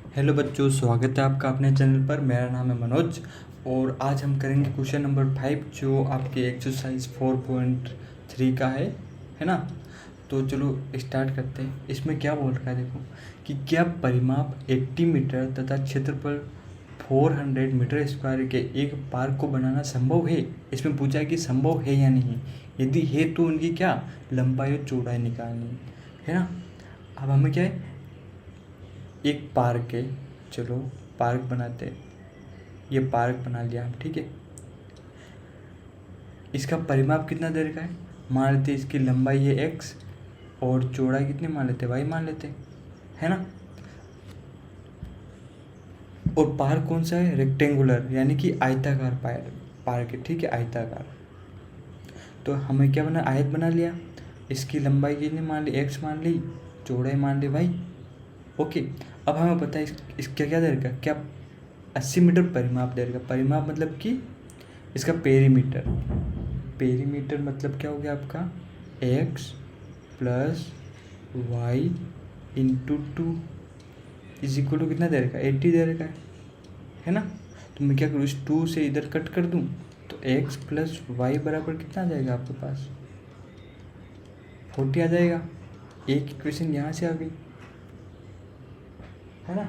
Hello बच्चों, स्वागत है आपका अपने चैनल पर। मेरा नाम है मनोज और आज हम करेंगे क्वेश्चन नंबर 5 जो आपके एक्सरसाइज 4.3 का है ना। तो चलो स्टार्ट करते हैं। इसमें क्या बोल रखा है देखो कि क्या परिमाप 80 मीटर तथा क्षेत्रफल 400 मीटर स्क्वायर के एक पार्क को बनाना संभव है। इसमें पूछा है कि संभव है या नहीं। यदि है तो उनकी क्या लंबाई और चौड़ाई निकालनी है ना। अब हमें क्या है, एक पार्क है, चलो पार्क बनाते हैं। ये पार्क बना लिया हम, ठीक है। इसका परिमाप कितना दे रखा है, मान लेते हैं इसकी लंबाई है x और चौड़ाई कितनी मान लेते y मान लेते है ना। और पार्क कौन सा है, रेक्टेंगुलर यानी कि आयताकार पार्क है, ठीक है, आयताकार। तो हमें क्या बना, आयत बना लिया। इसकी लंबाई कितनी मान ली, x मान ली, चौड़ाई मान ली y। ओके, अब हमें पता है इसका क्या दे रखा, क्या 80 मीटर परिमाप दे रखा। परिमाप मतलब कि इसका पेरीमीटर। पेरीमीटर मतलब क्या हो गया आपका, x plus y into 2 is equal to कितना दे रखा है, 80 दे रखा है ना। तो मैं क्या करूँ, इस 2 से इधर कट कर दूँ तो x प्लस वाई बराबर कितना आ जाएगा आपके पास, 40 आ जाएगा। एक इक्वेशन यहाँ से आ गई है ना।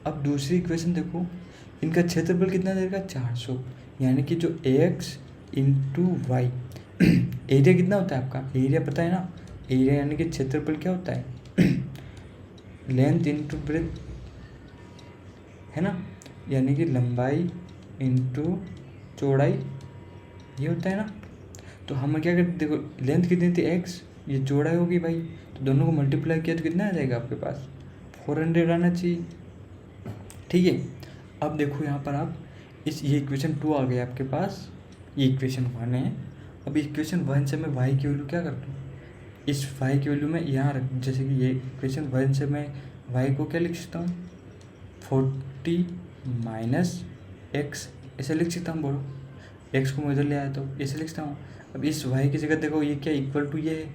अब दूसरी इक्वेशन देखो, इनका क्षेत्रफल कितना दे रखा, 400, यानी कि जो x इंटू वाई एरिया कितना होता है आपका, एरिया पता है ना। एरिया यानी कि क्षेत्रफल क्या होता है लेंथ इंटू ब्रेथ है ना, यानी कि लंबाई इंटू चौड़ाई, ये होता है ना। तो हम क्या करते, देखो लेंथ कितनी थी x, ये चौड़ाई होगी भाई, तो दोनों को मल्टीप्लाई किया तो कितना आ जाएगा आपके पास, 400 आना चाहिए, ठीक है। अब देखो यहाँ पर आप ये इक्वेशन 2 आ गया आपके पास, ये इक्वेशन 1 है। अब इक्वेशन 1 से मैं y की वैल्यू क्या कर दूँ, इस y की वैल्यू में यहाँ रख, जैसे कि ये इक्वेशन 1 से मैं y को क्या लिख सकता हूँ, 40 माइनस x ऐसे लिख सकता हूँ। बोलो x को मैं इधर ले आया तो ऐसे लिख सकता हूँ। अब इस y की जगह देखो ये क्या इक्वल टू ये है,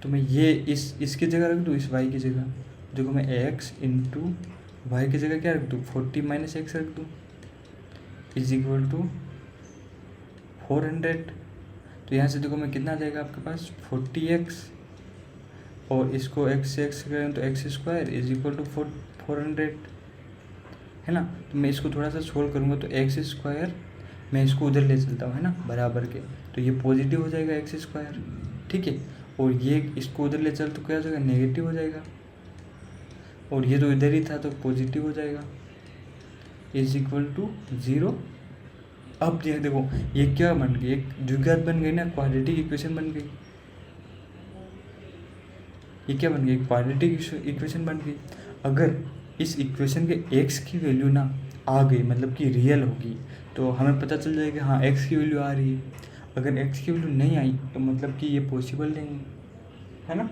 तो मैं ये इसकी जगह रख दूँ, इस y की जगह देखो मैं x इंटू वाई की जगह क्या रख दूँ, 40 माइनस एक्स रख दूँ इज इक्वल टू 400। तो यहाँ से देखो मैं कितना आ जाएगा आपके पास, 40x और इसको x से x करें तो x square is equal to 400 है ना। तो मैं इसको थोड़ा सा सोल्व करूँगा तो एक्स स्क्वायर मैं इसको उधर ले चलता हूँ है ना बराबर के, तो ये पॉजिटिव हो जाएगा एक्स स्क्वायर, ठीक है। और ये इसको उधर ले चल तो क्या हो जाएगा, नेगेटिव हो जाएगा। और ये तो इधर ही था तो पॉजिटिव हो जाएगा इज इक्वल टू 0। अब ये देखो ये क्या बन गई, एक द्विघात बन गई ना, क्वाड्रेटिक इक्वेशन बन गई। ये क्या बन गई, क्वाड्रेटिक इक्वेशन बन गई। अगर इस इक्वेशन के x की वैल्यू ना आ गई, मतलब कि रियल होगी, तो हमें पता चल जाएगा हाँ x की वैल्यू आ रही है। अगर x की वैल्यू नहीं आई तो मतलब कि ये पॉसिबल नहीं है ना,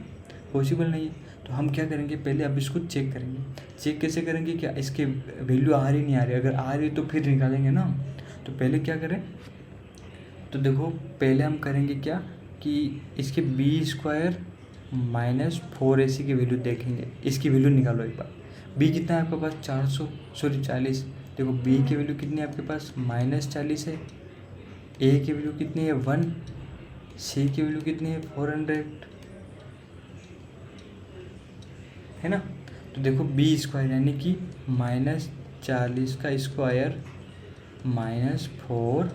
पॉसिबल नहीं है। तो हम क्या करेंगे, पहले अब इसको चेक करेंगे। चेक कैसे करेंगे, क्या इसके वैल्यू आ रही नहीं आ रही, अगर आ रही तो फिर निकालेंगे ना। तो पहले क्या करें, तो देखो पहले हम करेंगे क्या कि इसके बी स्क्वायर माइनस 4ac की वैल्यू देखेंगे, इसकी वैल्यू निकालो एक बार। बी कितना है आपके पास, 40। देखो बी की वैल्यू कितनी है आपके पास, -40 है। ए की वैल्यू कितनी है 1, सी की वैल्यू कितनी है 400 है ना। तो देखो बी स्क्वायर यानी कि -40 का स्क्वायर -4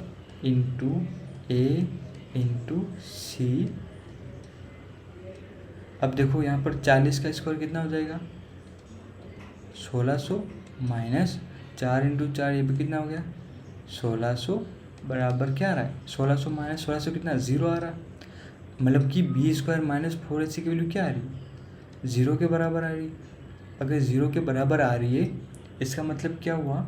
इंटू ए इंटू सी। अब देखो यहाँ पर 40 का स्क्वायर कितना हो जाएगा, 1600 माइनस 4 इंटू 4, ये भी कितना हो गया 1600 बराबर क्या आ रहा है, 1600 माइनस 1600 कितना 0 आ रहा है। मतलब कि बी स्क्वायर -4ac की वैल्यू क्या आ रही है, 0 के बराबर आ रही है। अगर 0 के बराबर आ रही है इसका मतलब क्या हुआ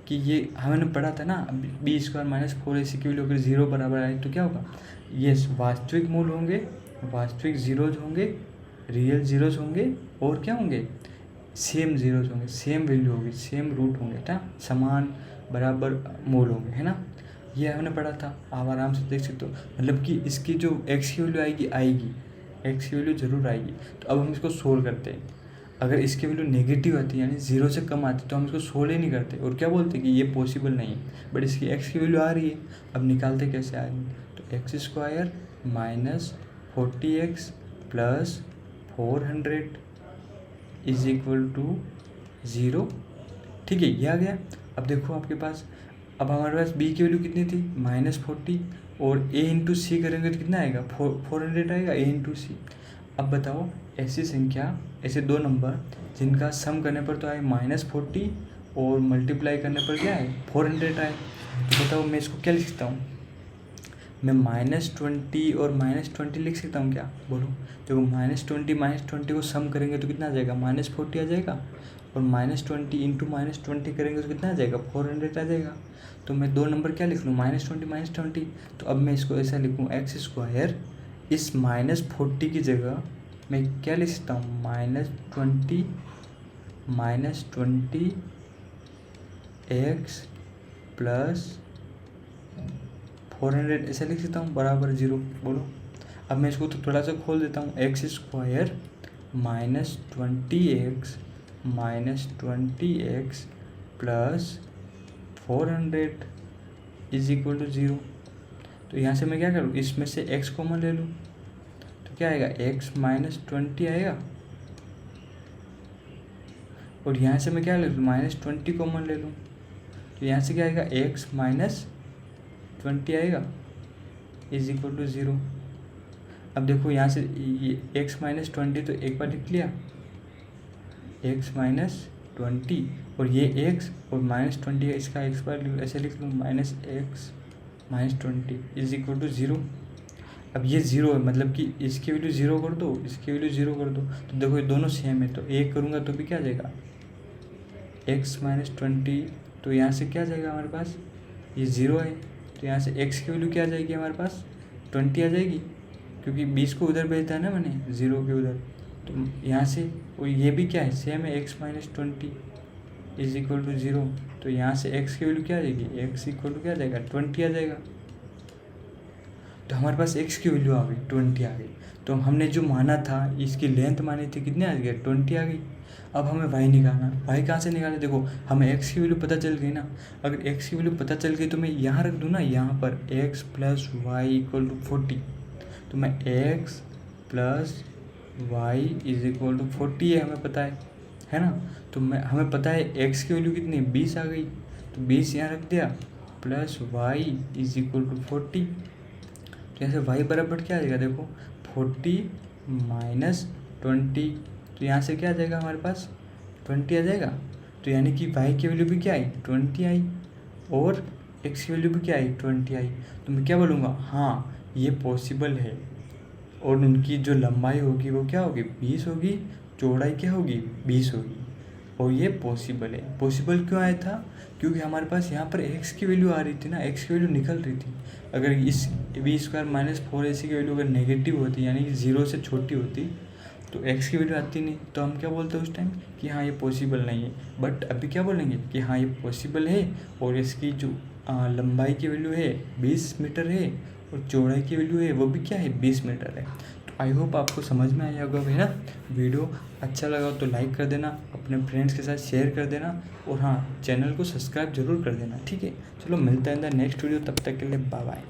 कि ये हमने पढ़ा था ना, बी स्क्वायर -4ac की वैल्यू अगर 0 बराबर आए तो क्या होगा, ये वास्तविक मूल होंगे, वास्तविक जीरोज होंगे, रियल जीरोज होंगे, और क्या होंगे, सेम जीरोज होंगे, सेम वैल्यू होगी, सेम रूट होंगे ना, समान बराबर मूल होंगे है ना। ये हमने पढ़ा था, आप आराम से देख सकते हो। मतलब कि इसकी जो एक्स की वैल्यू आएगी एक्स की वैल्यू जरूर आएगी। तो अब हम इसको सोल्व करते हैं। अगर इसकी वैल्यू नेगेटिव आती यानी 0 से कम आती तो हम इसको सोल्व ही नहीं करते और क्या बोलते कि ये पॉसिबल नहीं है। बट इसकी x की वैल्यू आ रही है, अब निकालते कैसे आ रही है, तो x square minus 40x plus 400 is equal to 0। ठीक है, ये आ गया। अब देखो आपके पास, अब हमारे पास b की वैल्यू कितनी थी -40 और a इंटू सी करेंगे तो कितना आएगा 400 आएगा a इंटू सी। अब बताओ ऐसी संख्या, ऐसे दो नंबर जिनका सम करने पर तो आए -40 और मल्टीप्लाई करने पर क्या है 400 आए, तो बताओ मैं इसको क्या लिख सकता हूँ, मैं -20 और -20 लिख सकता हूँ क्या, बोलो। देखो -20 को सम करेंगे तो कितना आ जाएगा -40 आ जाएगा और -20 इंटू -20 करेंगे तो कितना आ जाएगा 400 आ जाएगा। तो मैं दो नंबर क्या लिख लूँ -20 तो अब मैं इसको ऐसा लिखूँ एक्स स्क्वायर, इस -40 की जगह मैं क्या लिख सकता हूँ -20 एक्स प्लस 400 ऐसा लिख सकता हूँ बराबर 0। बोलो, अब मैं इसको तो थोड़ा सा खोल देता हूँ, x square -20 x plus 400 is equal to 0। तो यहाँ से मैं क्या करूँ, इसमें से x कॉमन ले लूँ तो क्या आएगा x -20 आएगा और यहाँ से मैं क्या ले लूँ -20 कॉमन ले लूँ तो यहाँ से क्या आएगा x -20 आएगा इज इक्वल टू 0। अब देखो यहाँ से ये x -20 तो एक बार लिख लिया x -20 और ये x और -20 है, इसका x बार ऐसे लिख लूँ -x -20 इज इक्वल टू 0। अब ये 0 है, मतलब कि इसकी वैल्यू 0 कर दो, इसकी वैल्यू 0 कर दो, तो देखो ये दोनों सेम है, तो एक करूँगा तो भी क्या आ जाएगा x -20, तो यहाँ से क्या आ जाएगा हमारे पास, ये 0 है तो यहाँ से x की वैल्यू क्या आ जाएगी हमारे पास 20 आ जाएगी, क्योंकि 20 को उधर भेजता है ना मैंने 0 के उधर, तो यहाँ से और ये भी क्या है सेम है x -20 इज इक्वल टू 0। तो यहाँ से x की वैल्यू क्या आ जाएगी, x इक्वल टू क्या आ जाएगा 20 आ जाएगा। तो हमारे पास x की वैल्यू आ गई 20 आ गई, तो हमने जो माना था इसकी लेंथ मानी थी कितने आ गया 20 आ गई। अब हमें y निकालना, y कहाँ से निकालें, देखो हमें x की वैल्यू पता चल गई ना, अगर x की वैल्यू पता चल गई तो मैं यहाँ रख दूँ ना, यहाँ पर x plus y equal to 40, तो मैं x plus y is equal to 40 है, हमें पता है ना, तो हमें पता है x की वैल्यू कितनी 20 आ गई, तो 20 यहाँ रख दिया plus y is equal to 40। तो यहाँ से y बराबर क्या आ जाएगा, देखो 40 माइनस 20, तो यहाँ से क्या आ जाएगा हमारे पास 20 आ जाएगा। तो यानी कि y की वैल्यू भी क्या आई 20 आई और x की वैल्यू भी क्या आई 20 आई। तो मैं क्या बोलूँगा, हाँ ये पॉसिबल है और उनकी जो लंबाई होगी वो क्या होगी 20 होगी, चौड़ाई क्या होगी 20 होगी और ये पॉसिबल है। पॉसिबल क्यों आया था, क्योंकि हमारे पास यहाँ पर x की वैल्यू आ रही थी ना, x की वैल्यू निकल रही थी। अगर इस b² - 4ac की वैल्यू अगर नेगेटिव होती यानी कि 0 से छोटी होती तो x की वैल्यू आती नहीं, तो हम क्या बोलते हैं उस टाइम कि हाँ ये पॉसिबल नहीं है। बट अभी क्या बोलेंगे कि हाँ ये पॉसिबल है और इसकी जो लंबाई की वैल्यू है 20 मीटर है और चौड़ाई की वैल्यू है वो भी क्या है 20 मीटर है। तो आई होप आपको समझ में आया होगा है ना। वीडियो अच्छा लगा तो लाइक कर देना, अपने फ्रेंड्स के साथ शेयर कर देना और हाँ चैनल को सब्सक्राइब जरूर कर देना। ठीक है, चलो मिलता है इन द नेक्स्ट वीडियो, तब तक के लिए बाय बाय।